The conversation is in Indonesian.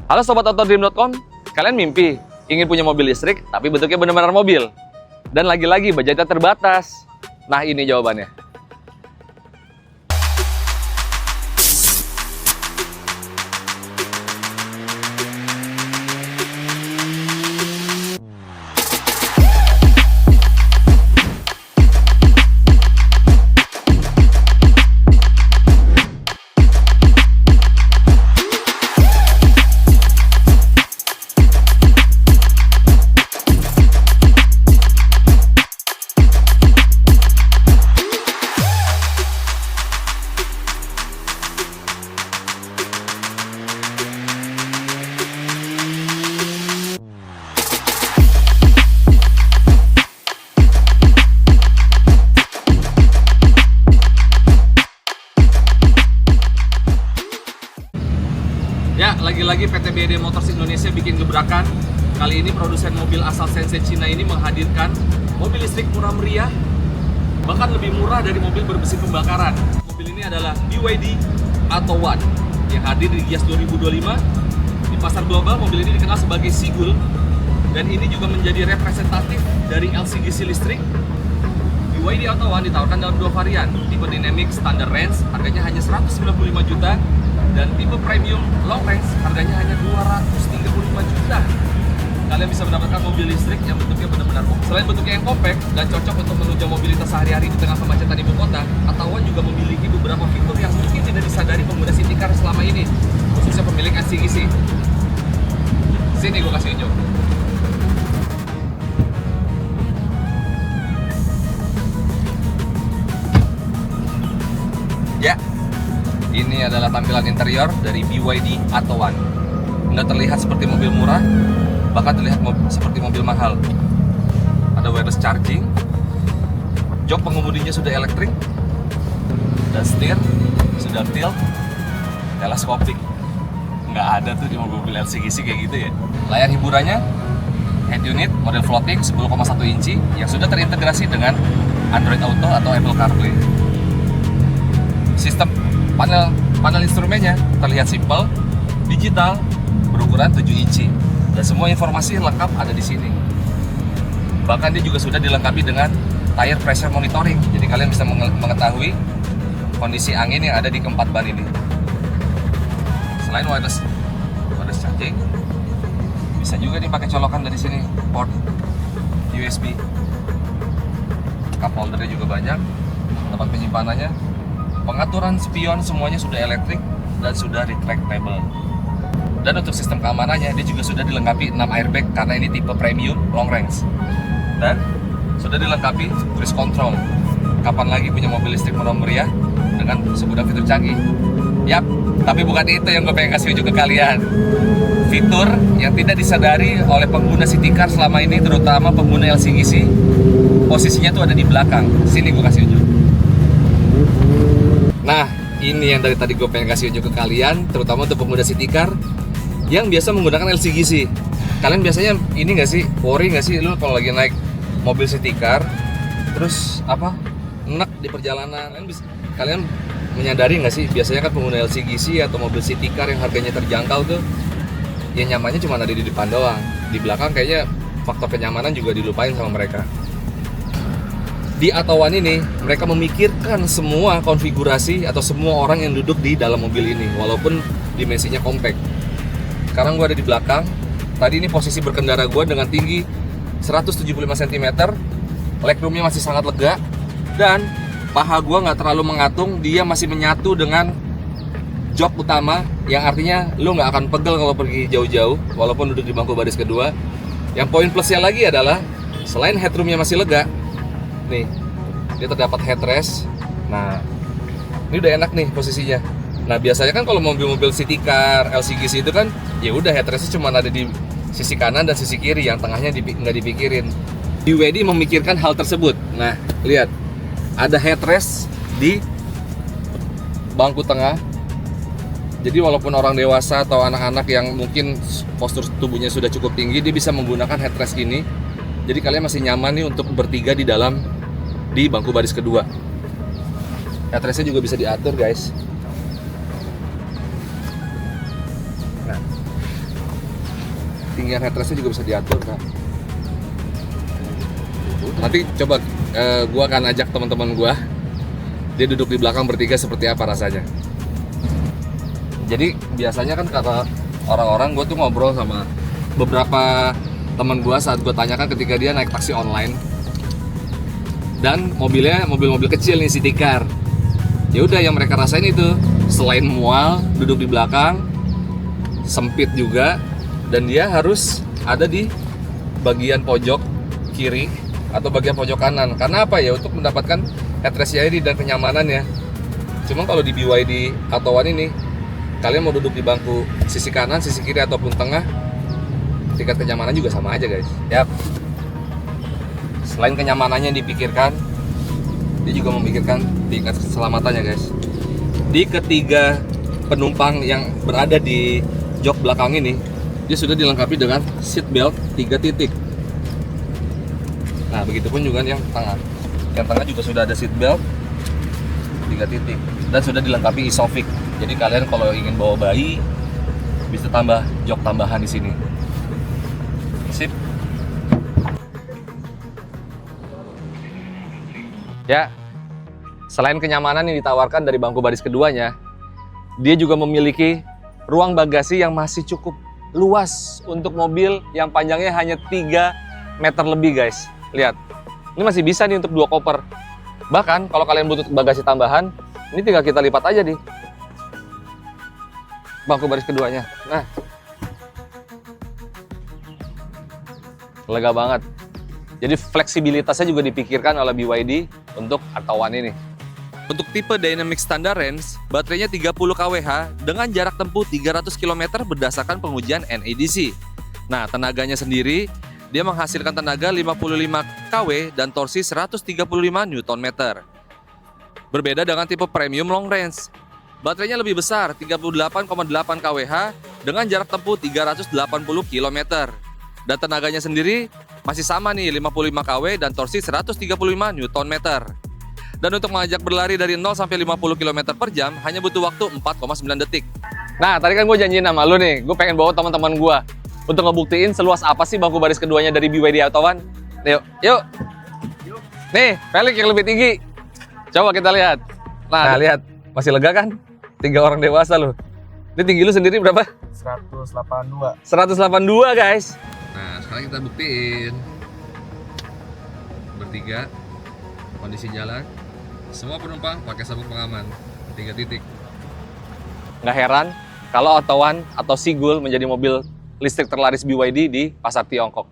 Halo Sobat Autodream.com, kalian mimpi ingin punya mobil listrik tapi bentuknya benar-benar mobil? Dan lagi-lagi budgetnya terbatas. Nah ini jawabannya. Ya, lagi-lagi PT BED Motors Indonesia bikin gebrakan. Kali ini produsen mobil asal Shenzhen Cina ini menghadirkan mobil listrik murah meriah, bahkan lebih murah dari mobil bermesin pembakaran. Mobil ini adalah BYD Atto 1 yang hadir di Gias 2025. Di pasar global, mobil ini dikenal sebagai Sigul, dan ini juga menjadi representatif dari LCGC listrik. BYD Atto 1 ditawarkan dalam dua varian, tipe Dynamic Standard Range harganya hanya 195 juta, dan tipe Premium Long Range harganya hanya 235 juta. Kalian bisa mendapatkan mobil listrik yang bentuknya benar-benar selain bentuknya yang compact dan cocok untuk menunjang mobilitas sehari-hari di tengah kemacetan ibu kota, Atto 1 juga memiliki beberapa fitur yang mungkin tidak disadari pengguna city car selama ini, khususnya pemilik LCGC. Sini gue kasih unjuk. Ya, ini adalah tampilan interior dari BYD Atto 1. Nggak terlihat seperti mobil murah, bahkan terlihat seperti mobil mahal. Ada wireless charging, jok pengemudinya sudah elektrik, dan setir sudah tilt, teleskopik. Nggak ada tuh di mobil LCGC kayak gitu ya. Layar hiburannya head unit model floating 10,1 inci yang sudah terintegrasi dengan Android Auto atau Apple CarPlay. Sistem panel instrumennya terlihat simpel, digital, berukuran 7 inci, dan semua informasi lengkap ada di sini. Bahkan dia juga sudah dilengkapi dengan tire pressure monitoring, jadi kalian bisa mengetahui kondisi angin yang ada di keempat ban ini. Selain wireless charging, bisa juga dipakai colokan dari sini, port USB. Cup holdernya juga banyak, tempat penyimpanannya. Pengaturan spion semuanya sudah elektrik dan sudah retractable. Dan untuk sistem keamanannya, dia juga sudah dilengkapi 6 airbag karena ini tipe premium long range. Dan sudah dilengkapi cruise control. Kapan lagi punya mobil listrik murah meriah dengan segudang fitur canggih? Yap, tapi bukan itu yang gue pengen kasih unjuk ke kalian. Fitur yang tidak disadari oleh pengguna city car selama ini, terutama pengguna LCGC, posisinya tuh ada di belakang. Sini gue kasih unjuk. Nah, ini yang dari tadi gue pengen kasih unjuk ke kalian, terutama untuk pengguna city car yang biasa menggunakan LCGC. Kalian biasanya ini nggak sih, worry nggak sih lu kalau lagi naik mobil city car, terus enak di perjalanan? Kalian menyadari nggak sih, biasanya kan pengguna LCGC atau mobil city car yang harganya terjangkau tuh, ya nyamannya cuma ada di depan doang. Di belakang kayaknya faktor kenyamanan juga dilupain sama mereka. Di Atto 1 ini, mereka memikirkan semua konfigurasi atau semua orang yang duduk di dalam mobil ini, walaupun dimensinya compact. Sekarang gue ada di belakang. Tadi ini posisi berkendara gue dengan tinggi 175 cm, legroomnya masih sangat lega, dan paha gue nggak terlalu mengatung, dia masih menyatu dengan jok utama, yang artinya lu nggak akan pegel kalau pergi jauh-jauh, walaupun duduk di bangku baris kedua. Yang poin plusnya lagi adalah, selain headroomnya masih lega, nih, dia terdapat headrest. Nah, ini udah enak nih posisinya. Nah, biasanya kan kalau mobil-mobil city car, LCGC itu kan, ya udah headrestnya cuma ada di sisi kanan dan sisi kiri, yang tengahnya nggak dipikirin. BYD memikirkan hal tersebut. Nah, lihat, ada headrest di bangku tengah. Jadi walaupun orang dewasa atau anak-anak yang mungkin postur tubuhnya sudah cukup tinggi, dia bisa menggunakan headrest ini. Jadi kalian masih nyaman nih untuk bertiga di bangku baris kedua. Headrestnya juga bisa diatur, guys. Nah, ketinggian headrestnya juga bisa diatur kan. Nanti coba gue akan ajak teman-teman gue, dia duduk di belakang bertiga seperti apa rasanya. Jadi biasanya kan kata orang-orang, gue tuh ngobrol sama beberapa teman gue saat gue tanyakan ketika dia naik taksi online dan mobilnya mobil-mobil kecil nih, city car. Ya udah, yang mereka rasain itu selain mual, duduk di belakang, sempit juga, dan dia harus ada di bagian pojok kiri atau bagian pojok kanan. Karena apa ya? Untuk mendapatkan headrestnya ini dan kenyamanannya. Cuma kalau di BYD Auto One ini, kalian mau duduk di bangku sisi kanan, sisi kiri ataupun tengah, tingkat kenyamanan juga sama aja guys. Yap. Selain kenyamanannya dipikirkan, dia juga memikirkan tingkat keselamatannya guys. Di ketiga penumpang yang berada di jok belakang ini, dia sudah dilengkapi dengan seat belt 3 titik. Nah, begitupun juga yang tengah. Yang tengah juga sudah ada seat belt 3 titik dan sudah dilengkapi Isofix. Jadi kalian kalau ingin bawa bayi bisa tambah jok tambahan di sini. Sip. Ya, selain kenyamanan yang ditawarkan dari bangku baris keduanya, dia juga memiliki ruang bagasi yang masih cukup luas untuk mobil yang panjangnya hanya 3 meter lebih guys. Lihat, ini masih bisa nih untuk 2 koper. Bahkan kalau kalian butuh bagasi tambahan, ini tinggal kita lipat aja di bangku baris keduanya. Nah, lega banget. Jadi fleksibilitasnya juga dipikirkan oleh BYD untuk Auto One ini. Untuk tipe Dynamic Standard Range, baterainya 30 kWh dengan jarak tempuh 300 km berdasarkan pengujian NEDC. Nah, tenaganya sendiri, dia menghasilkan tenaga 55 kW dan torsi 135 Nm. Berbeda dengan tipe Premium Long Range, baterainya lebih besar, 38,8 kWh dengan jarak tempuh 380 km. Dan tenaganya sendiri masih sama nih, 55 kW dan torsi 135 Nm. Dan untuk mengajak berlari dari 0 sampai 50 km per jam hanya butuh waktu 4,9 detik. Nah, tadi kan gue janjiin sama lu nih, gue pengen bawa teman-teman gue untuk ngebuktiin seluas apa sih bangku baris keduanya dari BYD Auto One. Yuk. Nih, pelik yang lebih tinggi. Coba kita lihat. Nah, lihat. Masih lega kan? 3 orang dewasa loh. Ini tinggi lu sendiri berapa? 182. 182 guys. Nah, sekarang kita buktiin. Bertiga, kondisi jalan. Semua penumpang pakai sabuk pengaman 3 titik. Nggak heran kalau Auto One atau Sigul menjadi mobil listrik terlaris BYD di pasar Tiongkok.